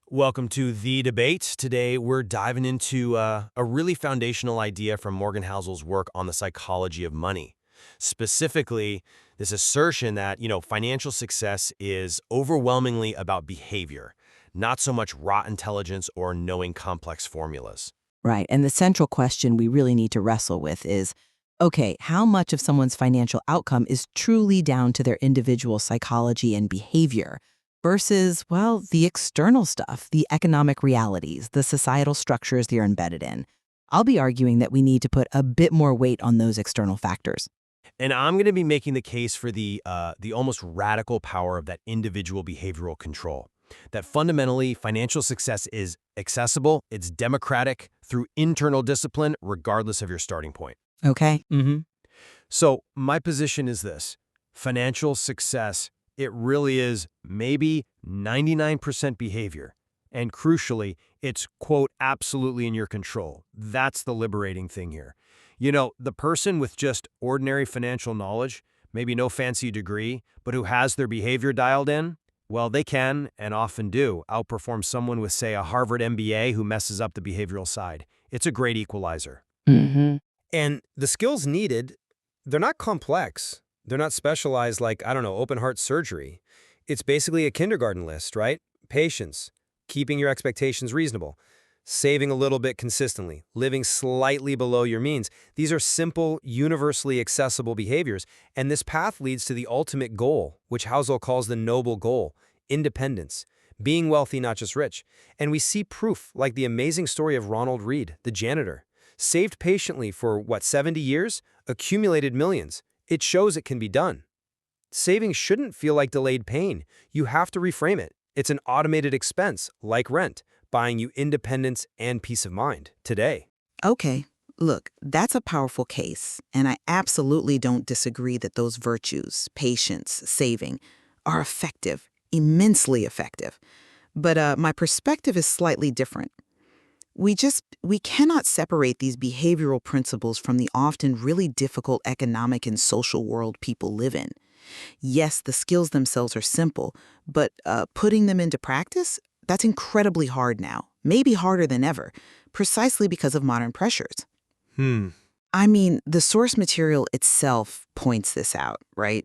Welcome to The Debate. Today, we're diving into a really foundational idea from Morgan Housel's work on the psychology of money. Specifically, this assertion that, financial success is overwhelmingly about behavior, not so much raw intelligence or knowing complex formulas. Right. And the central question we really need to wrestle with is, okay, how much of someone's financial outcome is truly down to their individual psychology and behavior versus, well, the external stuff, the economic realities, the societal structures they're embedded in? I'll be arguing that we need to put a bit more weight on those external factors. And I'm going to be making the case for the almost radical power of that individual behavioral control. That fundamentally, financial success is accessible, it's democratic through internal discipline, regardless of your starting point. Okay. So my position is this. Financial success, it really is maybe 99% behavior. And crucially, it's, quote, absolutely in your control. That's the liberating thing here. The person with just ordinary financial knowledge, maybe no fancy degree, but who has their behavior dialed in, well, they can, and often do, outperform someone with, say, a Harvard MBA who messes up the behavioral side. It's a great equalizer. hmm And the skills needed, they're not complex. They're not specialized like, I don't know, open heart surgery. It's basically a kindergarten list, right? Patience, keeping your expectations reasonable, saving a little bit consistently, living slightly below your means. These are simple, universally accessible behaviors, and this path leads to the ultimate goal, which Housel calls the noble goal, independence, being wealthy, not just rich. And we see proof like the amazing story of Ronald Reed, the janitor. Saved patiently for, 70 years? Accumulated millions. It shows it can be done. Saving shouldn't feel like delayed pain. You have to reframe it. It's an automated expense, like rent, buying you independence and peace of mind today. Okay, look, that's a powerful case, and I absolutely don't disagree that those virtues, patience, saving, are effective, immensely effective. But my perspective is slightly different. We cannot separate these behavioral principles from the often really difficult economic and social world people live in. Yes, the skills themselves are simple, but putting them into practice, that's incredibly hard now, maybe harder than ever, precisely because of modern pressures. I mean, the source material itself points this out, right?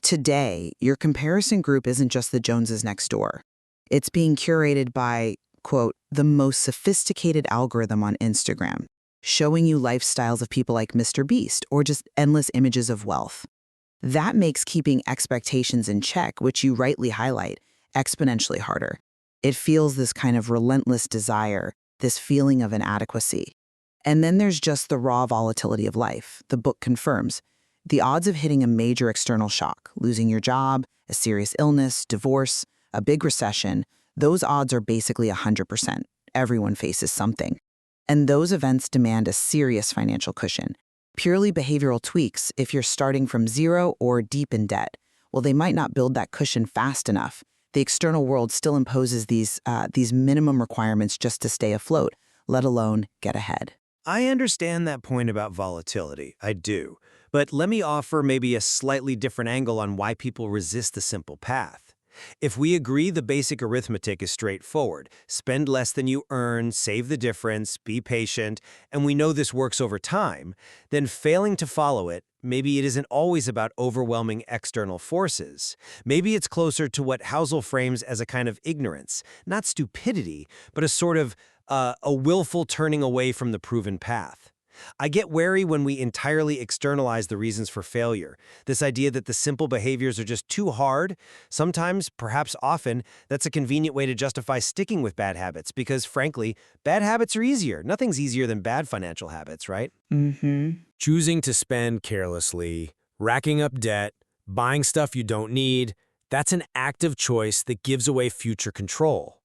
Today, your comparison group isn't just the Joneses next door. It's being curated by, quote, the most sophisticated algorithm on Instagram, showing you lifestyles of people like Mr. Beast or just endless images of wealth. That makes keeping expectations in check, which you rightly highlight, exponentially harder. It feels this kind of relentless desire, this feeling of inadequacy. And then there's just the raw volatility of life. The book confirms the odds of hitting a major external shock, losing your job, a serious illness, divorce, a big recession, those odds are basically 100%. Everyone faces something. And those events demand a serious financial cushion. Purely behavioral tweaks, if you're starting from zero or deep in debt, well, they might not build that cushion fast enough. The external world still imposes these minimum requirements just to stay afloat, let alone get ahead. I understand that point about volatility. I do. But let me offer maybe a slightly different angle on why people resist the simple path. If we agree the basic arithmetic is straightforward, spend less than you earn, save the difference, be patient, and we know this works over time, then failing to follow it, maybe it isn't always about overwhelming external forces. Maybe it's closer to what Housel frames as a kind of ignorance, not stupidity, but a sort of a willful turning away from the proven path. I get wary when we entirely externalize the reasons for failure. This idea that the simple behaviors are just too hard. Sometimes, perhaps often, that's a convenient way to justify sticking with bad habits because, frankly, bad habits are easier. Nothing's easier than bad financial habits, right? Choosing to spend carelessly, racking up debt, buying stuff you don't need, that's an active choice that gives away future control.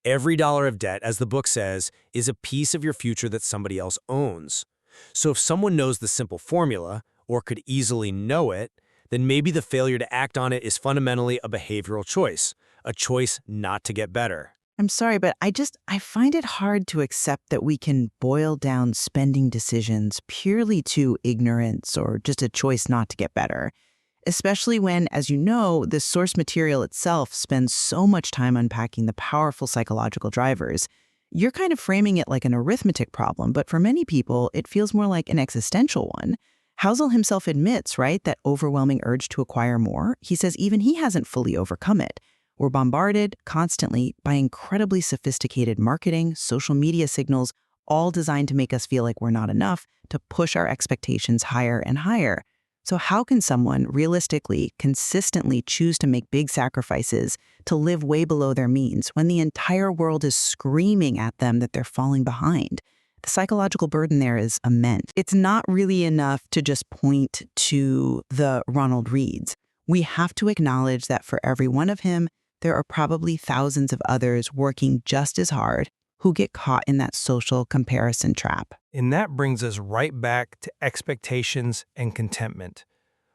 Every dollar of debt, as the book says, is a piece of your future that somebody else owns. So if someone knows the simple formula, or could easily know it, then maybe the failure to act on it is fundamentally a behavioral choice, a choice not to get better. I'm sorry, but I find it hard to accept that we can boil down spending decisions purely to ignorance or just a choice not to get better. especially when, as you know, the source material itself spends so much time unpacking the powerful psychological drivers. You're kind of framing it like an arithmetic problem, but for many people, it feels more like an existential one. Housel himself admits, right, that overwhelming urge to acquire more. He says even he hasn't fully overcome it. We're bombarded constantly by incredibly sophisticated marketing, social media signals, all designed to make us feel like we're not enough, to push our expectations higher and higher. So how can someone realistically, consistently choose to make big sacrifices to live way below their means when the entire world is screaming at them that they're falling behind? The psychological burden there is immense. It's not really enough to just point to the Ronald Reeds. We have to acknowledge that for every one of him, there are probably thousands of others working just as hard who get caught in that social comparison trap. And that brings us right back to expectations and contentment,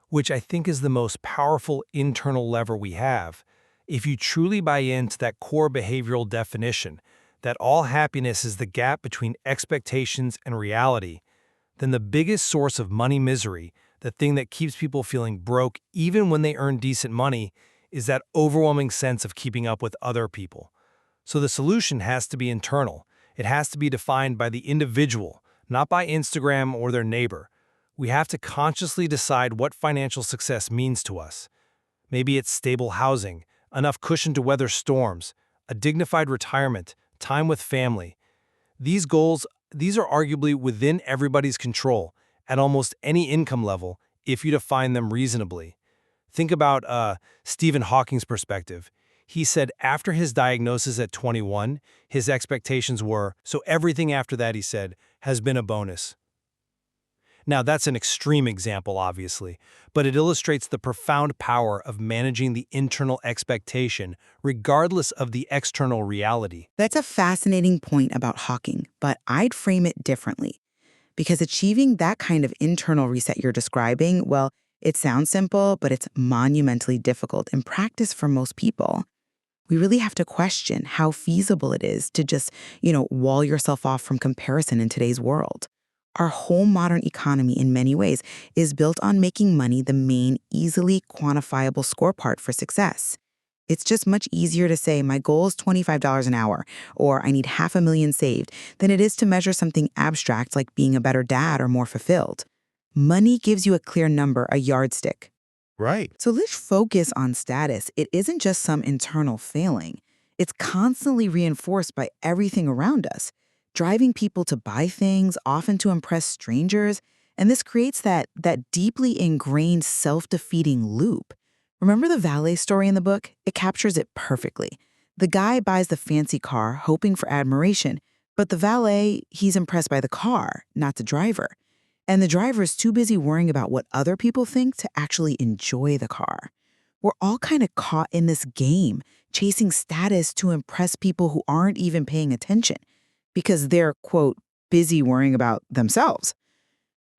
which I think is the most powerful internal lever we have. If you truly buy into that core behavioral definition, that all happiness is the gap between expectations and reality, then the biggest source of money misery, the thing that keeps people feeling broke even when they earn decent money, is that overwhelming sense of keeping up with other people. So the solution has to be internal. It has to be defined by the individual, not by Instagram or their neighbor. We have to consciously decide what financial success means to us. Maybe it's stable housing, enough cushion to weather storms, a dignified retirement, time with family. These goals, these are arguably within everybody's control at almost any income level if you define them reasonably. Think about Stephen Hawking's perspective. He said after his diagnosis at 21, his expectations were, so everything after that, he said, has been a bonus. Now, that's an extreme example, obviously, but it illustrates the profound power of managing the internal expectation, regardless of the external reality. That's a fascinating point about Hawking, but I'd frame it differently. Because achieving that kind of internal reset you're describing, well, it sounds simple, but it's monumentally difficult in practice for most people. We really have to question how feasible it is to just, wall yourself off from comparison in today's world. Our whole modern economy, in many ways, is built on making money the main, easily quantifiable score part for success. It's just much easier to say, my goal is $25 an hour, or I need $500,000 saved, than it is to measure something abstract like being a better dad or more fulfilled. Money gives you a clear number, a yardstick. Right. So let's focus on status. It isn't just some internal failing. It's constantly reinforced by everything around us, driving people to buy things, often to impress strangers. And this creates that deeply ingrained self-defeating loop. Remember the valet story in the book? It captures it perfectly. The guy buys the fancy car, hoping for admiration, but the valet, he's impressed by the car, not the driver. And the driver is too busy worrying about what other people think to actually enjoy the car. We're all kind of caught in this game, chasing status to impress people who aren't even paying attention because they're, quote, busy worrying about themselves.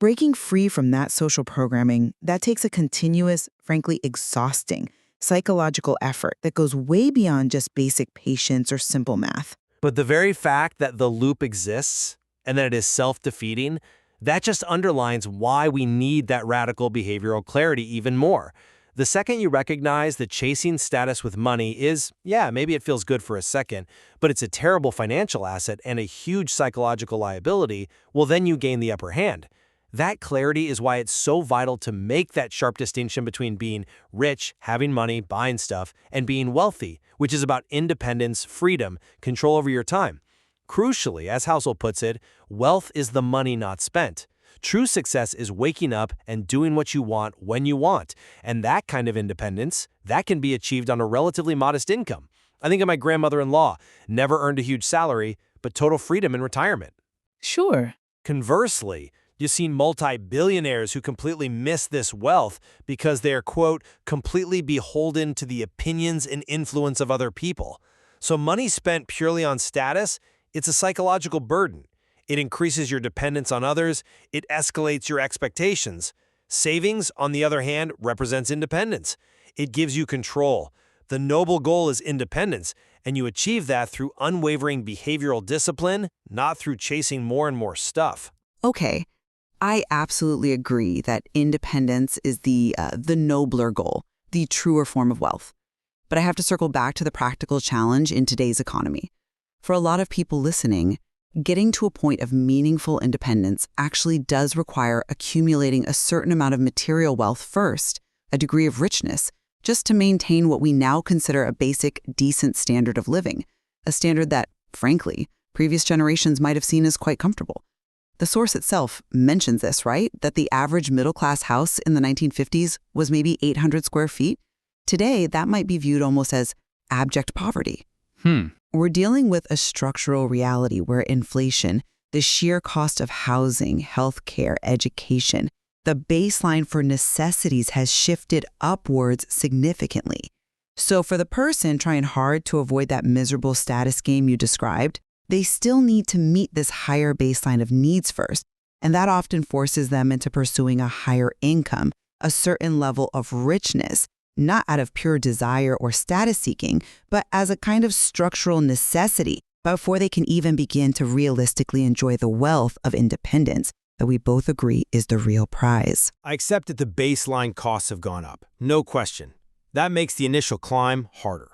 Breaking free from that social programming, that takes a continuous, frankly exhausting, psychological effort that goes way beyond just basic patience or simple math. But the very fact that the loop exists and that it is self-defeating, that just underlines why we need that radical behavioral clarity even more. The second you recognize that chasing status with money is, maybe it feels good for a second, but it's a terrible financial asset and a huge psychological liability, well, then you gain the upper hand. That clarity is why it's so vital to make that sharp distinction between being rich, having money, buying stuff, and being wealthy, which is about independence, freedom, control over your time. Crucially, as Housel puts it, wealth is the money not spent. True success is waking up and doing what you want when you want. And that kind of independence, that can be achieved on a relatively modest income. I think of my grandmother-in-law, never earned a huge salary, but total freedom in retirement. Sure. Conversely, you've seen multi-billionaires who completely miss this wealth because they are, quote, completely beholden to the opinions and influence of other people. So money spent purely on status, it's a psychological burden. It increases your dependence on others. It escalates your expectations. Savings, on the other hand, represents independence. It gives you control. The noble goal is independence, and you achieve that through unwavering behavioral discipline, not through chasing more and more stuff. Okay, I absolutely agree that independence is the nobler goal, the truer form of wealth. But I have to circle back to the practical challenge in today's economy. For a lot of people listening, getting to a point of meaningful independence actually does require accumulating a certain amount of material wealth first, a degree of richness, just to maintain what we now consider a basic, decent standard of living, a standard that, frankly, previous generations might have seen as quite comfortable. The source itself mentions this, right? That the average middle-class house in the 1950s was maybe 800 square feet. Today, that might be viewed almost as abject poverty. We're dealing with a structural reality where inflation, the sheer cost of housing, healthcare, education, the baseline for necessities has shifted upwards significantly. So for the person trying hard to avoid that miserable status game you described, they still need to meet this higher baseline of needs first, and that often forces them into pursuing a higher income, a certain level of richness, not out of pure desire or status seeking, but as a kind of structural necessity before they can even begin to realistically enjoy the wealth of independence that we both agree is the real prize. I accept that the baseline costs have gone up, no question. That makes the initial climb harder.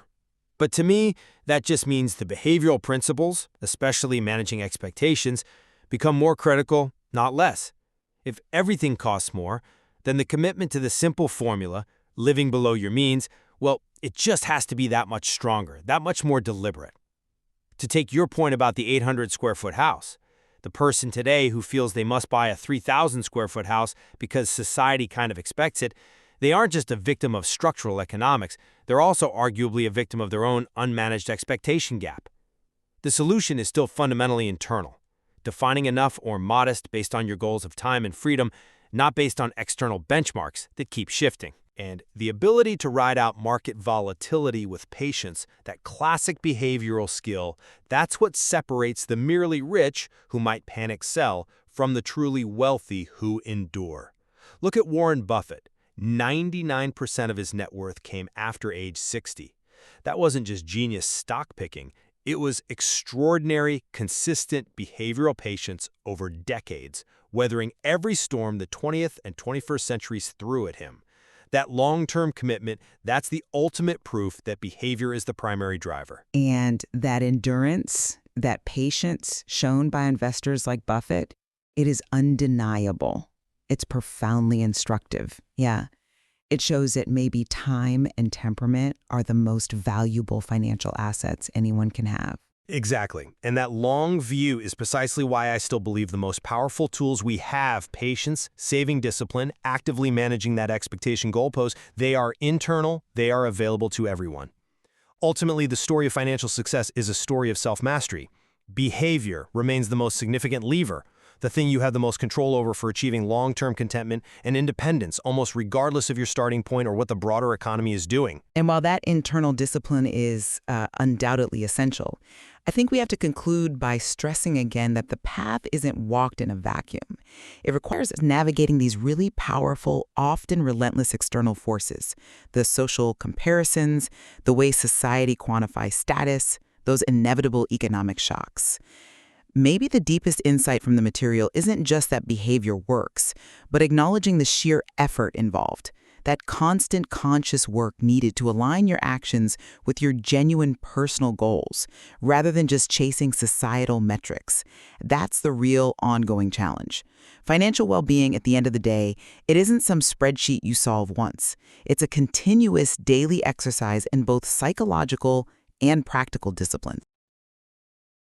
But to me, that just means the behavioral principles, especially managing expectations, become more critical, not less. If everything costs more, then the commitment to the simple formula, living below your means, well, it just has to be that much stronger, that much more deliberate. To take your point about the 800 square foot house, the person today who feels they must buy a 3,000 square foot house because society kind of expects it, they aren't just a victim of structural economics, they're also arguably a victim of their own unmanaged expectation gap. The solution is still fundamentally internal, defining enough or modest based on your goals of time and freedom, not based on external benchmarks that keep shifting. And the ability to ride out market volatility with patience, that classic behavioral skill, that's what separates the merely rich who might panic sell from the truly wealthy who endure. Look at Warren Buffett. 99% of his net worth came after age 60. That wasn't just genius stock picking. It was extraordinary, consistent behavioral patience over decades, weathering every storm the 20th and 21st centuries threw at him. That long-term commitment, that's the ultimate proof that behavior is the primary driver. And that endurance, that patience shown by investors like Buffett, it is undeniable. It's profoundly instructive. Yeah. It shows that maybe time and temperament are the most valuable financial assets anyone can have. Exactly. And that long view is precisely why I still believe the most powerful tools we have, patience, saving discipline, actively managing that expectation goalpost, they are internal, they are available to everyone. Ultimately, the story of financial success is a story of self-mastery. Behavior remains the most significant lever, the thing you have the most control over for achieving long-term contentment and independence, almost regardless of your starting point or what the broader economy is doing. And while that internal discipline is undoubtedly essential, I think we have to conclude by stressing again that the path isn't walked in a vacuum. It requires us navigating these really powerful, often relentless external forces, the social comparisons, the way society quantifies status, those inevitable economic shocks. Maybe the deepest insight from the material isn't just that behavior works, but acknowledging the sheer effort involved, that constant conscious work needed to align your actions with your genuine personal goals, rather than just chasing societal metrics. That's the real ongoing challenge. Financial well-being, at the end of the day, it isn't some spreadsheet you solve once. It's a continuous daily exercise in both psychological and practical disciplines.